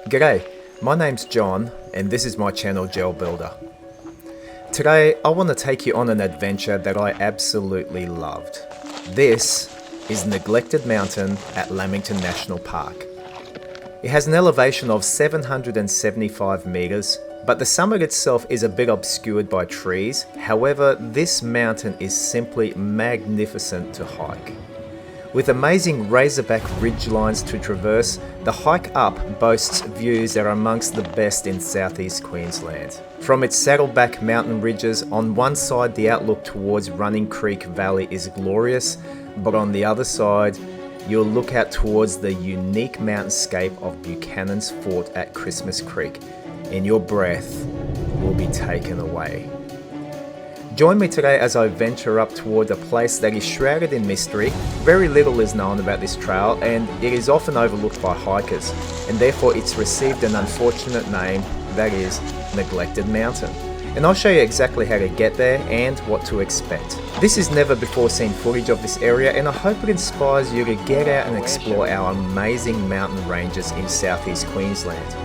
G'day, my name's John and this is my channel Jelbuilder. Today I want to take you on an adventure that I absolutely loved. This is Neglected Mountain at Lamington National Park. It has an elevation of 775 meters, but the summit itself is a bit obscured by trees. However, this mountain is simply magnificent to hike. With amazing Razorback ridgelines to traverse, the hike up boasts views that are amongst the best in Southeast Queensland. From its Saddleback Mountain ridges, on one side the outlook towards Running Creek Valley is glorious, but on the other side you'll look out towards the unique mountainscape of Buchanan's Fort at Christmas Creek, and your breath will be taken away. Join me today as I venture up toward a place that is shrouded in mystery. Very little is known about this trail and it is often overlooked by hikers, and therefore it's received an unfortunate name, that is Neglected Mountain. And I'll show you exactly how to get there and what to expect. This is never before seen footage of this area, and I hope it inspires you to get out and explore our amazing mountain ranges in Southeast Queensland.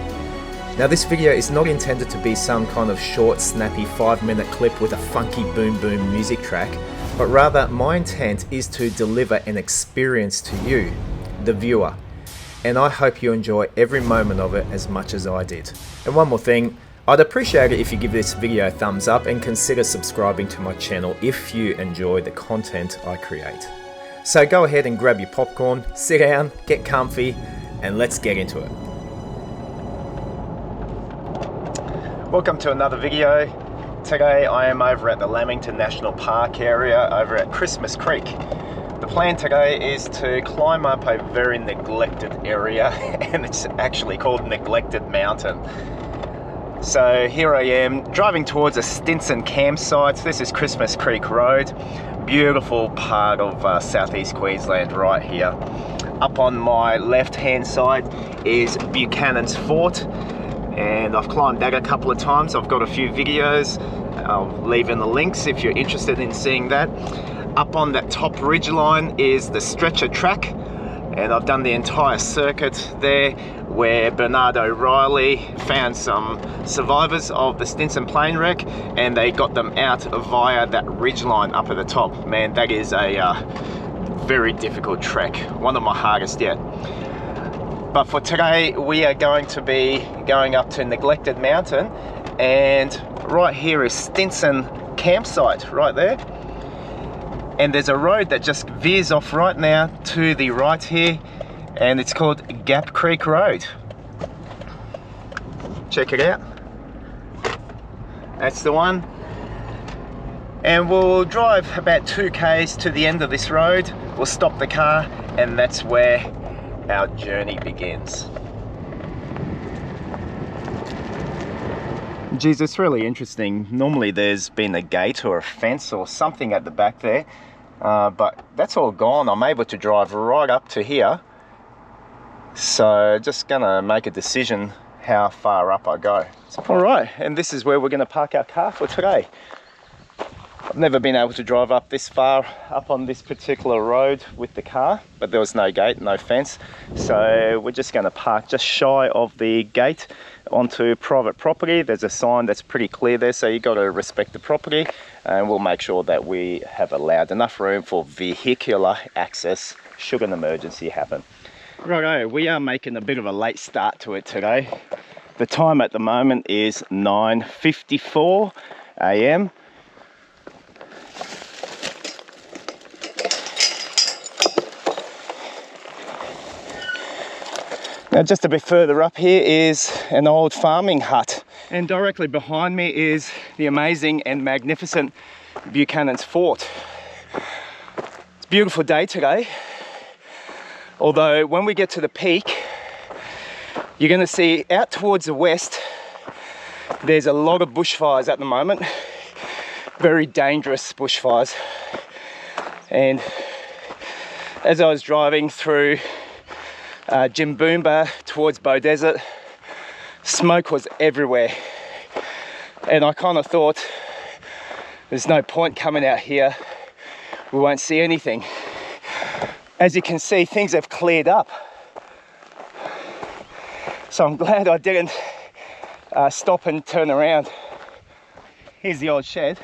Now this video is not intended to be some kind of short, snappy 5-minute clip with a funky boom boom music track, but rather my intent is to deliver an experience to you, the viewer, and I hope you enjoy every moment of it as much as I did. And one more thing, I'd appreciate it if you give this video a thumbs up and consider subscribing to my channel if you enjoy the content I create. So go ahead and grab your popcorn, sit down, get comfy, and let's get into it. Welcome to another video. Today I am over at the Lamington National Park area over at Christmas Creek. The plan today is to climb up a very neglected area and it's actually called Neglected Mountain. So here I am driving towards a Stinson campsite. This is Christmas Creek Road. Beautiful part of Southeast Queensland right here. Up on my left hand side is Buchanan's Fort, and I've climbed that a couple of times. I've got a few videos. I'll leave in the links if you're interested in seeing that. Up on that top ridgeline is the Stretcher Track, and I've done the entire circuit there where Bernard O'Reilly found some survivors of the Stinson plane wreck and they got them out via that ridgeline up at the top. Man, that is a very difficult trek, one of my hardest yet. But for today, we are going to be going up to Neglected Mountain, and right here is Stinson campsite right there. And there's a road that just veers off right now to the right here, and it's called Gap Creek Road. Check it out. That's the one. And we'll drive about 2 k's to the end of this road. We'll stop the car, and that's where our journey begins. Geez, it's really interesting. Normally there's been a gate or a fence or something at the back there, but that's all gone. I'm able to drive right up to here, so just gonna make a decision how far up I go. All right, and this is where we're gonna park our car for today. I've never been able to drive up this far up on this particular road with the car, but there was no gate, no fence. So we're just going to park just shy of the gate onto private property. There's a sign that's pretty clear there, so you've got to respect the property, and we'll make sure that we have allowed enough room for vehicular access should an emergency happen. Righto, we are making a bit of a late start to it today. The time at the moment is 9:54 a.m. Now just a bit further up here is an old farming hut, and directly behind me is the amazing and magnificent Buchanan's Fort. It's a beautiful day today, although when we get to the peak you're going to see out towards the west there's a lot of bushfires at the moment, very dangerous bushfires. And as I was driving through Jelbuilder towards Bow Desert, smoke was everywhere, and I kind of thought there's no point coming out here, we won't see anything. As you can see, things have cleared up. So I'm glad I didn't stop and turn around. Here's the old shed.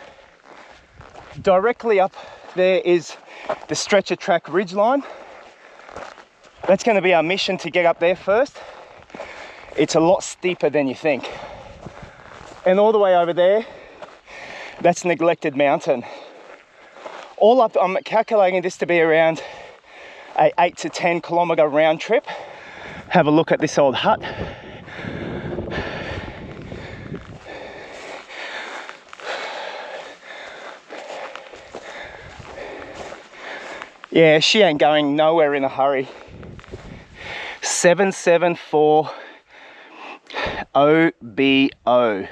Directly up there is the stretcher track ridgeline. That's going to be our mission, to get up there first. It's a lot steeper than you think. And all the way over there, that's Neglected Mountain. All up, I'm calculating this to be around a 8 to 10 kilometre round trip. Have a look at this old hut. Yeah, she ain't going nowhere in a hurry. 774 OBO.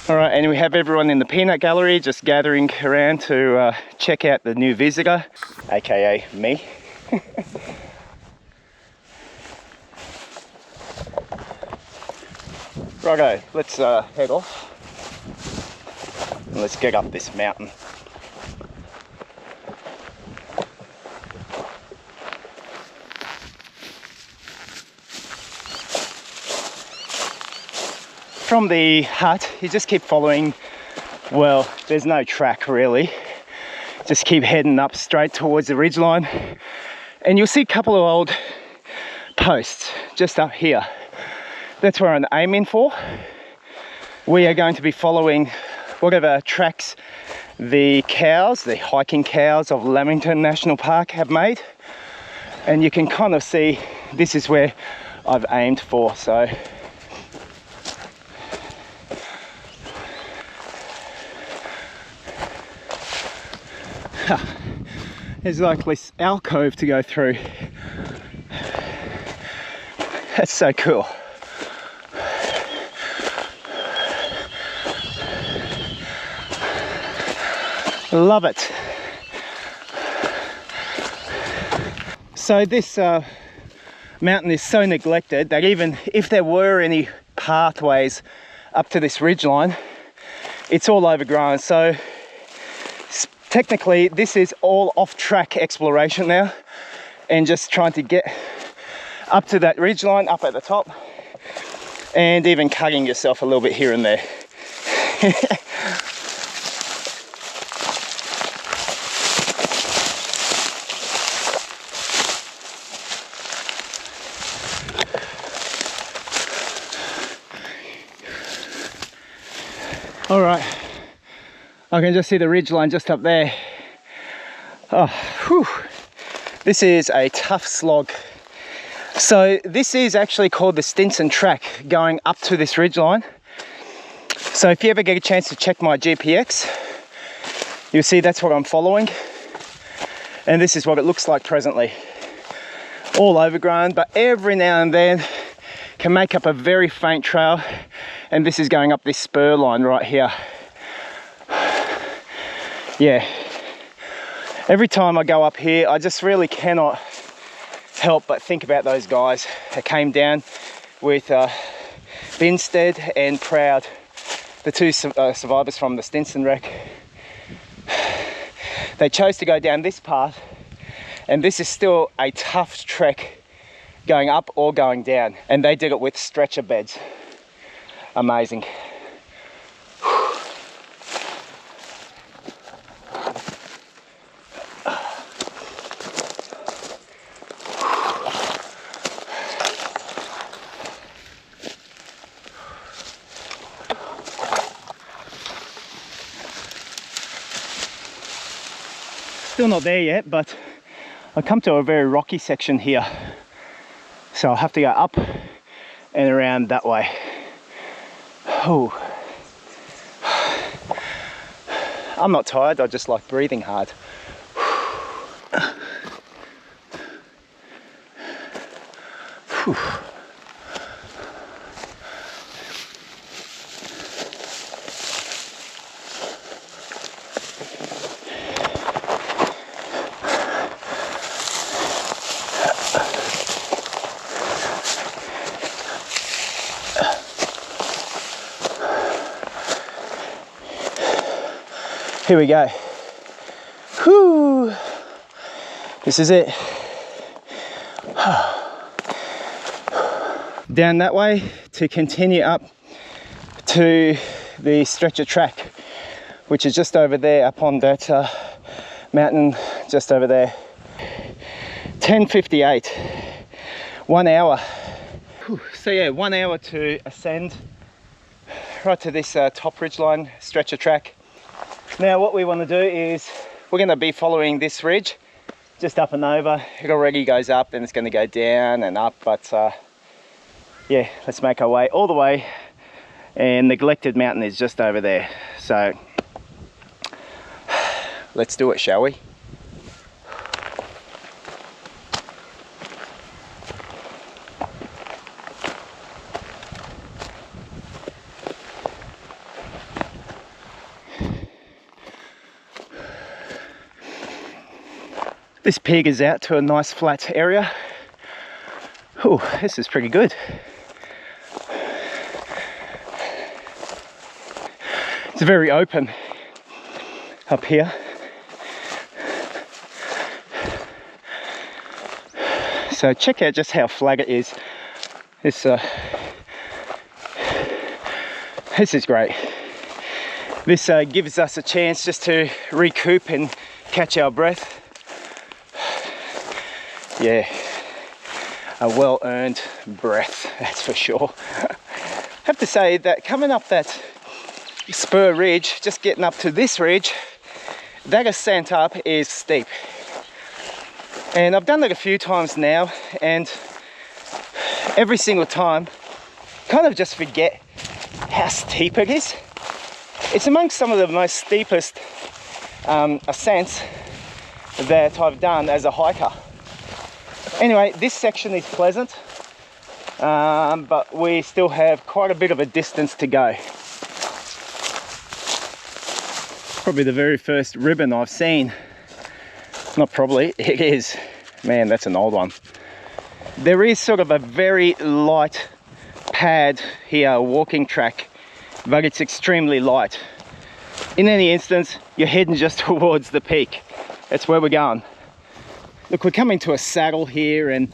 All right, and we have everyone in the peanut gallery just gathering around to check out the new visitor, aka me. Righto, let's head off and let's get up this mountain. From the hut, you just keep following, well, there's no track really. Just keep heading up straight towards the ridgeline, and you'll see a couple of old posts just up here. That's where I'm aiming for. We are going to be following whatever tracks the cows, the hiking cows of Lamington National Park have made. And you can kind of see this is where I've aimed for. So there's like this alcove to go through. That's so cool. Love it. So this mountain is so neglected that even if there were any pathways up to this ridgeline, it's all overgrown. So technically this is all off-track exploration now, and just trying to get up to that ridgeline up at the top, and even cutting yourself a little bit here and there. All right, I can just see the ridgeline just up there. Oh, whew. This is a tough slog. So this is actually called the Stinson Track, going up to this ridgeline. So if you ever get a chance to check my GPX, you'll see that's what I'm following. And this is what it looks like presently. All overgrown, but every now and then can make up a very faint trail. And this is going up this spur line right here. Yeah. Every time I go up here, I just really cannot help but think about those guys that came down with Binstead and Proud, the two survivors from the Stinson wreck. They chose to go down this path, and this is still a tough trek going up or going down, and they did it with stretcher beds. Amazing. Still not there yet, but I come to a very rocky section here, so I'll have to go up and around that way. Oh, I'm not tired, I just like breathing hard. Here we go. Whew. This is it. Down that way to continue up to the stretcher track, which is just over there up on that mountain just over there. 10:58, 1 hour. Whew. So yeah, 1 hour to ascend right to this top ridgeline stretcher track. Now what we want to do is we're going to be following this ridge just up and over. It already goes up, then it's going to go down and up, but yeah, let's make our way all the way. And Neglected Mountain is just over there, so let's do it, shall we? This pig is out to a nice flat area. Oh, this is pretty good. It's very open up here. So check out just how flat it is. This is great. This gives us a chance just to recoup and catch our breath. Yeah, a well-earned breath, that's for sure. I have to say that coming up that Spur ridge, just getting up to this ridge, that ascent up is steep. And I've done it a few times now, and every single time, kind of just forget how steep it is. It's amongst some of the most steepest ascents that I've done as a hiker. Anyway, this section is pleasant, but we still have quite a bit of a distance to go. Probably the very first ribbon I've seen. Not probably, it is. Man, that's an old one. There is sort of a very light pad here, walking track, but it's extremely light. In any instance, you're heading just towards the peak. That's where we're going. Look, we're coming to a saddle here, and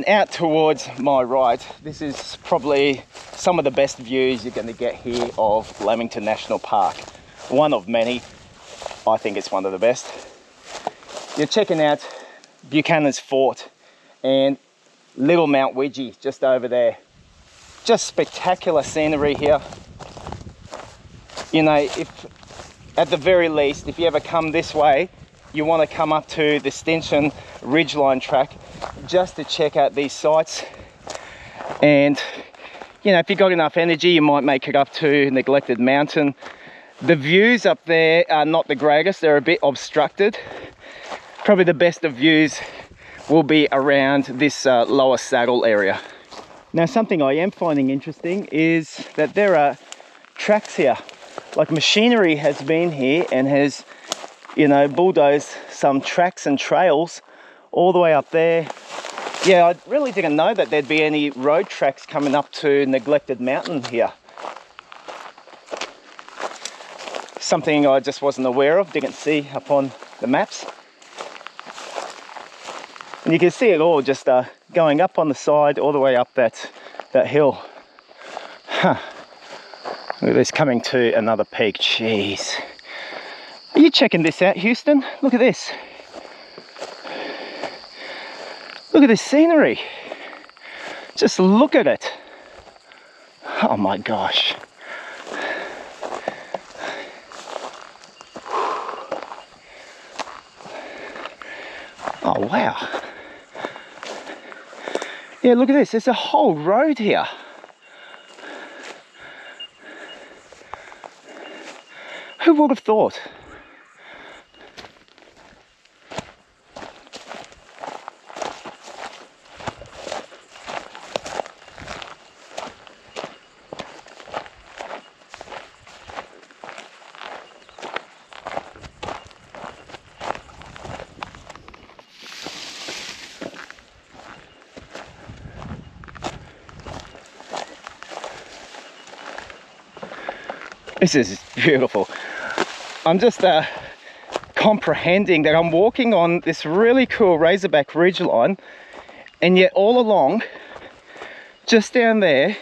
out towards my right, this is probably some of the best views you're going to get here of Lamington National Park. One of many. I think it's one of the best. You're checking out Buchanan's Fort and Little Mount Widgie just over there. Just spectacular scenery here. You know, if at the very least, if you ever come this way, you want to come up to the Stinson ridgeline track just to check out these sites. And you know, if you've got enough energy, you might make it up to Neglected Mountain. The views up there are not the greatest, they're a bit obstructed. Probably the best of views will be around this lower saddle area. Now, something I am finding interesting is that there are tracks here. Like machinery has been here and has, you know, bulldozed some tracks and trails all the way up there. Yeah, I really didn't know that there'd be any road tracks coming up to Neglected Mountain here. Something I just wasn't aware of, didn't see up on the maps. And you can see it all just going up on the side all the way up that hill. Huh. Look at this, coming to another peak. Jeez. Are you checking this out, Houston? Look at this. Look at this scenery. Just look at it. Oh my gosh. Oh wow. Yeah, look at this. There's a whole road here. Who would have thought? This is beautiful. I'm just comprehending that I'm walking on this really cool Razorback ridgeline, and yet all along, just down there,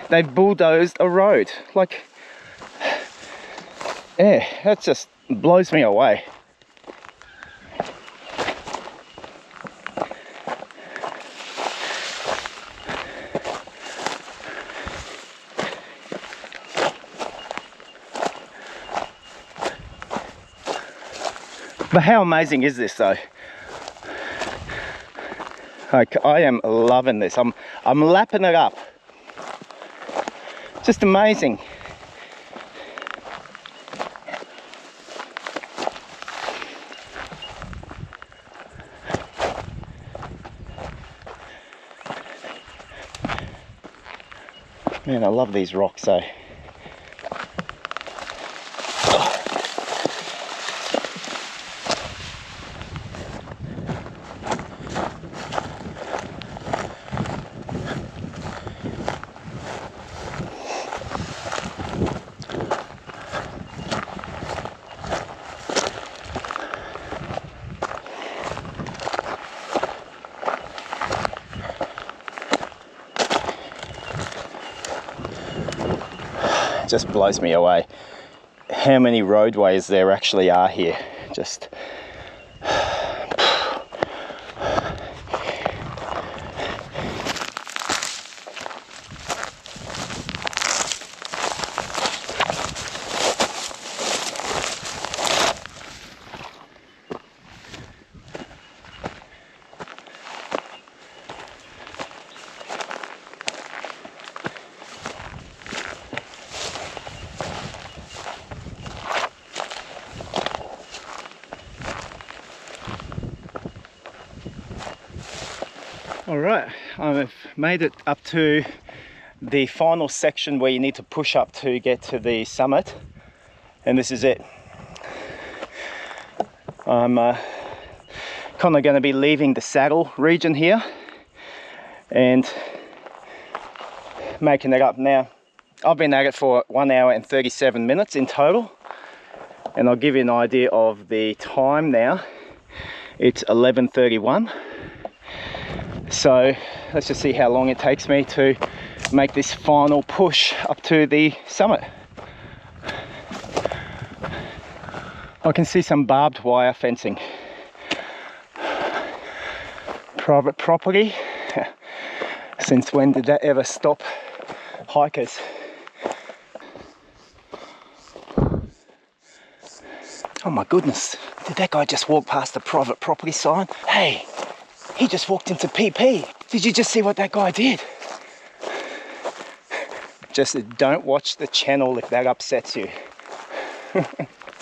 they've bulldozed a road. Like, yeah, that just blows me away. But how amazing is this though? Like, I am loving this. I'm lapping it up. Just amazing. Man, I love these rocks though. Just blows me away how many roadways there actually are here. Just Alright, I've made it up to the final section where you need to push up to get to the summit, and this is it. I'm kind of going to be leaving the saddle region here and making it up now. I've been at it for 1 hour and 37 minutes in total, and I'll give you an idea of the time now. It's 11:31. So let's just see how long it takes me to make this final push up to the summit. I can see some barbed wire fencing. Private property. Since when did that ever stop hikers? Oh my goodness, did that guy just walk past the private property sign? Hey! He just walked into PP. Did you just see what that guy did? Just don't watch the channel if that upsets you.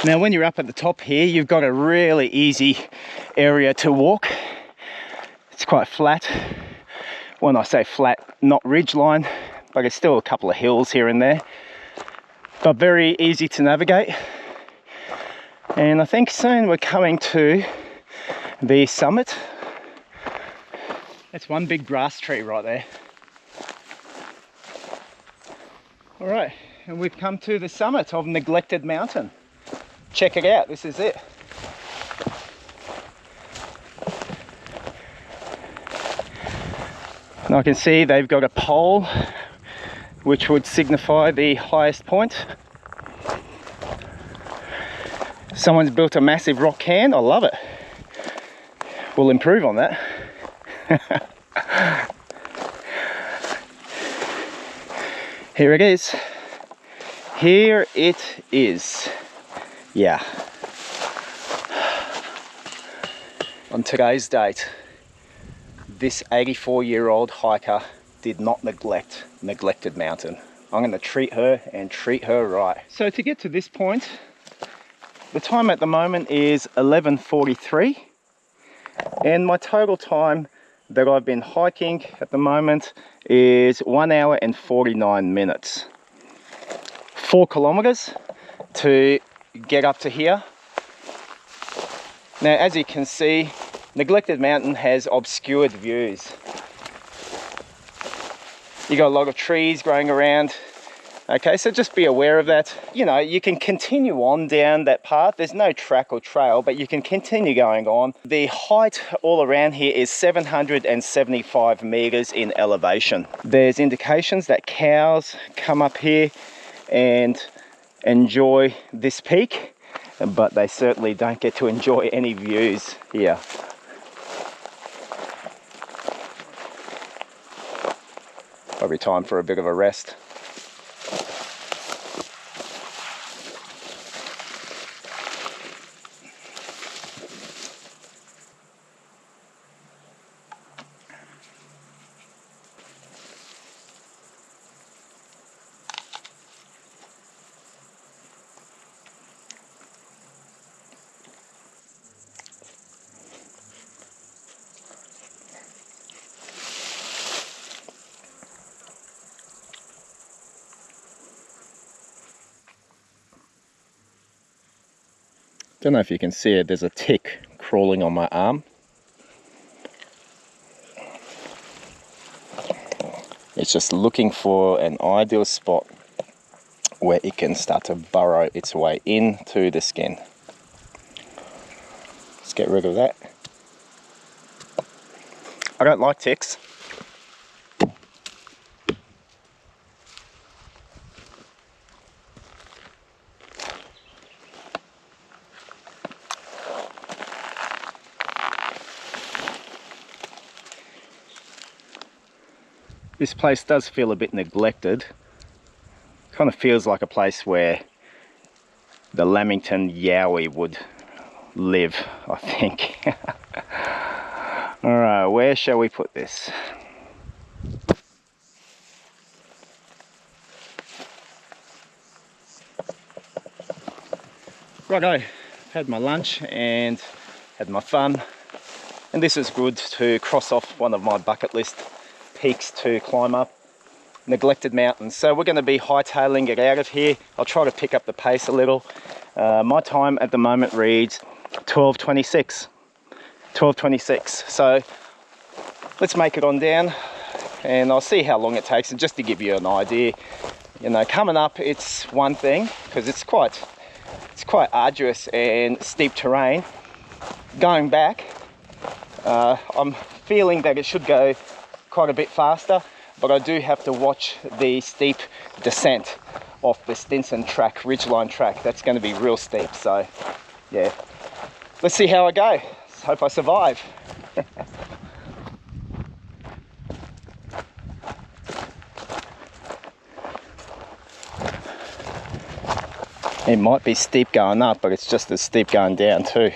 Now, when you're up at the top here, you've got a really easy area to walk. It's quite flat. When I say flat, not ridgeline, but it's still a couple of hills here and there. But very easy to navigate. And I think soon we're coming to the summit. That's one big grass tree right there. All right, and we've come to the summit of Neglected Mountain. Check it out, this is it. And I can see they've got a pole which would signify the highest point. Someone's built a massive rock cairn, I love it. We'll improve on that. Here it is. Here it is. Yeah. On today's date, this 84-year-old hiker did not neglect Neglected Mountain. I'm going to treat her and treat her right. So to get to this point, the time at the moment is 11:43, and my total time that I've been hiking at the moment is 1 hour and 49 minutes. 4 kilometers to get up to here. Now, as you can see, Neglected Mountain has obscured views. You got a lot of trees growing around. Okay, so just be aware of that. You know, you can continue on down that path. There's no track or trail, but you can continue going on. The height all around here is 775 meters in elevation. There's indications that cows come up here and enjoy this peak, but they certainly don't get to enjoy any views here. Probably time for a bit of a rest. Don't know if you can see it, there's a tick crawling on my arm. It's just looking for an ideal spot where it can start to burrow its way into the skin. Let's get rid of that. I don't like ticks. This place does feel a bit neglected. Kind of feels like a place where the Lamington yowie would live, I think. Alright, where shall we put this? Righto, had my lunch and had my fun. And this is good to cross off one of my bucket list peaks to climb up, neglected mountains. So we're going to be hightailing it out of here. I'll try to pick up the pace a little. My time at the moment reads 12:26. So let's make it on down and I'll see how long it takes. And just to give you an idea, you know, coming up it's one thing because it's quite arduous and steep terrain. Going back, I'm feeling that it should go quite a bit faster, but I do have to watch the steep descent off the Stinson Track, ridgeline track. That's going to be real steep, so yeah, let's see how I go. Hope I survive. It might be steep going up, but it's just as steep going down too.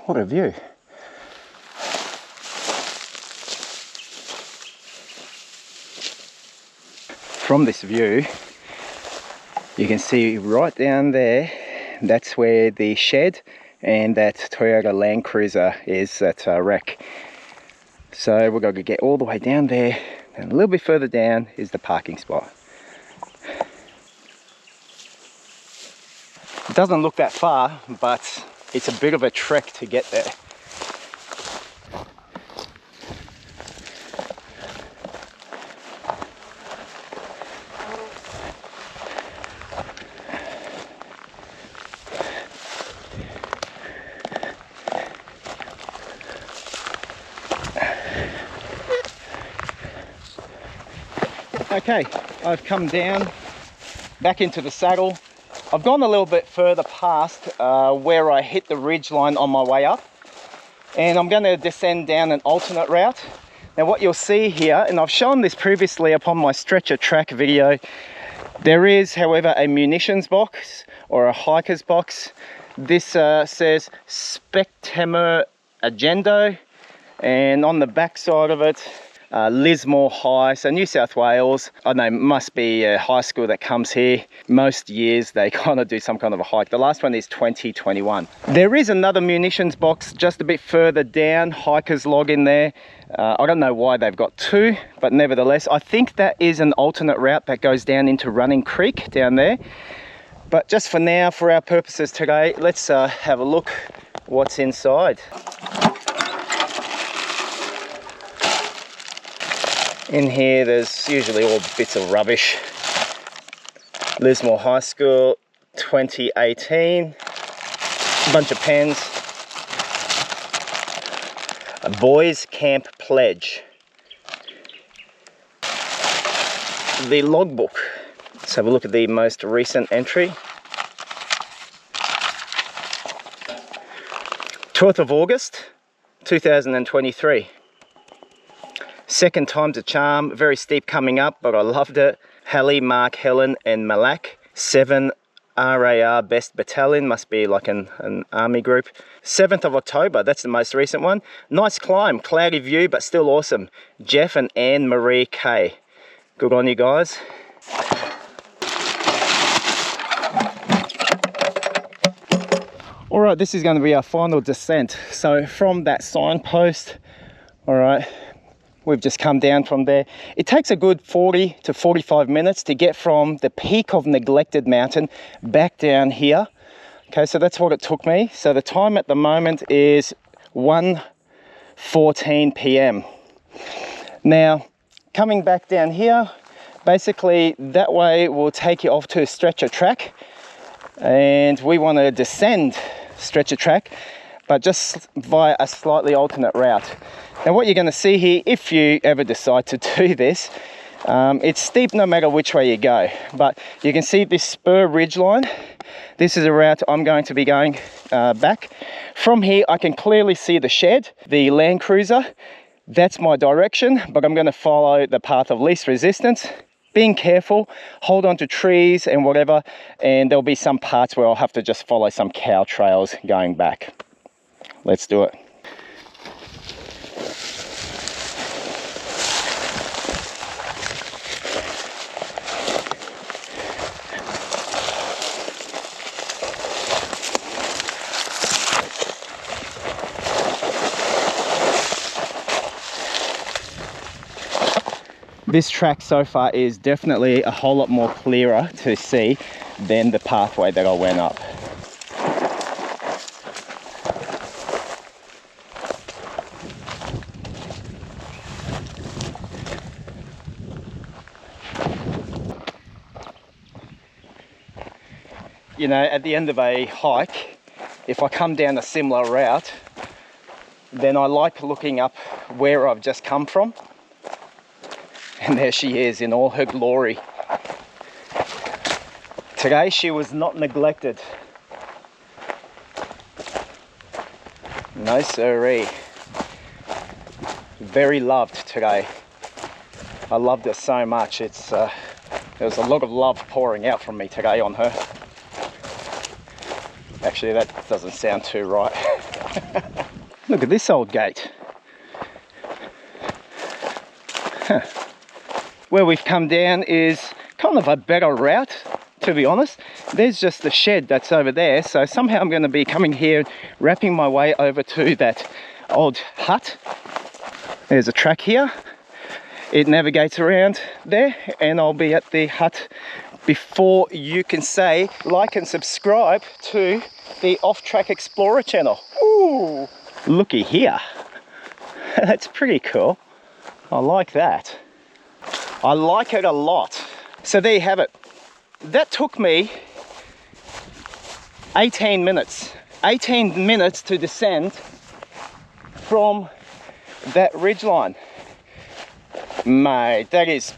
What a view. From this view, you can see right down there, that's where the shed and that Toyota Land Cruiser is at wreck. So we're going to get all the way down there, and a little bit further down is the parking spot. It doesn't look that far, but it's a bit of a trek to get there. Okay, I've come down back into the saddle. I've gone a little bit further past where I hit the ridgeline on my way up, and I'm going to descend down an alternate route. Now what you'll see here, and I've shown this previously upon my stretcher track video, there is however a munitions box or a hiker's box. This says Spectamer Agendo, and on the back side of it, Lismore High, so New South Wales. I know, must be a high school that comes here. Most years they kind of do some kind of a hike. The last one is 2021. There is another munitions box just a bit further down, hiker's log in there. I don't know why they've got two, but nevertheless, I think that is an alternate route that goes down into Running Creek down there. But just for now, for our purposes today, let's have a look what's inside. In here, there's usually all bits of rubbish. Lismore High School 2018, a bunch of pens, a boys camp pledge, the logbook. Let's have a look at the most recent entry. 12th of August 2023. Second time's a charm, very steep coming up, but I loved it. Hallie, Mark, Helen and Malak. 7 RAR Best Battalion, must be like an army group. 7th of October, that's the most recent one. Nice climb, cloudy view, but still awesome. Jeff and Anne Marie K. Good on you guys. All right, this is going to be our final descent. So from that signpost, all right, we've just come down from there. It takes a good 40 to 45 minutes to get from the peak of Neglected Mountain back down here. Okay, so that's what it took me. So the time at the moment is 1:14 p.m. Now, coming back down here, basically that way will take you off to a stretcher track, and we want to descend stretcher track, but just via a slightly alternate route. Now what you're going to see here, if you ever decide to do this, it's steep no matter which way you go, but you can see this Spur ridgeline. This is a route I'm going to be going back. From here I can clearly see the shed, the Land Cruiser. That's my direction, but I'm going to follow the path of least resistance, being careful, hold on to trees and whatever, and there'll be some parts where I'll have to just follow some cow trails going back. Let's do it. This track so far is definitely a whole lot more clearer to see than the pathway that I went up. You know, at the end of a hike, if I come down a similar route, then I like looking up where I've just come from. And there she is in all her glory. Today she was not neglected. No siree. Very loved today. I loved her so much. There was a lot of love pouring out from me today on her. Actually, that doesn't sound too right. Look at this old gate. Huh. Where we've come down is kind of a better route, to be honest. there's just the shed that's over there. So somehow I'm going to be coming here, wrapping my way over to that old hut. There's a track here. It navigates around there, and I'll be at the hut before you can say like and subscribe to the Off Track Explorer channel. Ooh, looky here. That's pretty cool. I like that. I like it a lot. So there you have it. That took me 18 minutes. 18 minutes to descend from that ridgeline. Mate, that is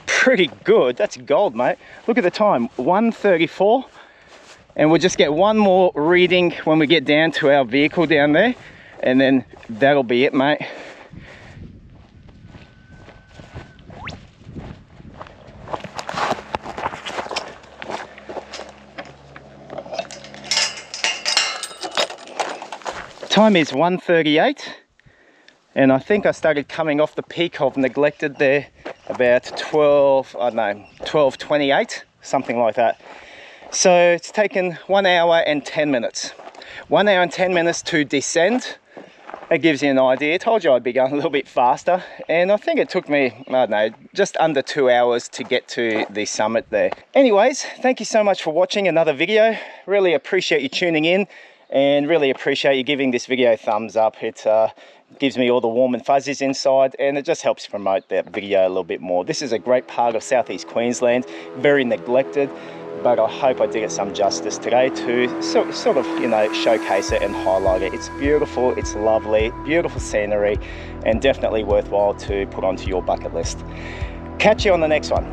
pretty good. That's gold, mate. Look at the time, 1:34. And we'll just get one more reading when we get down to our vehicle down there. And then that'll be it, mate. Time is 1:38, and I think I started coming off the peak of Neglected there about 12:28, something like that. So it's taken 1 hour and 10 minutes. 1 hour and 10 minutes to descend. That gives you an idea. I told you I'd be going a little bit faster, and I think it took me, I don't know, just under 2 hours to get to the summit there. Anyways, thank you so much for watching another video. Really appreciate you tuning in, and really appreciate you giving this video a thumbs up. It gives me all the warm and fuzzies inside, and it just helps promote that video a little bit more. This is a great part of Southeast Queensland, very neglected, but I hope I did it some justice today to sort of, you know, showcase it and highlight it. It's beautiful, it's lovely, beautiful scenery, and definitely worthwhile to put onto your bucket list. Catch you on the next one.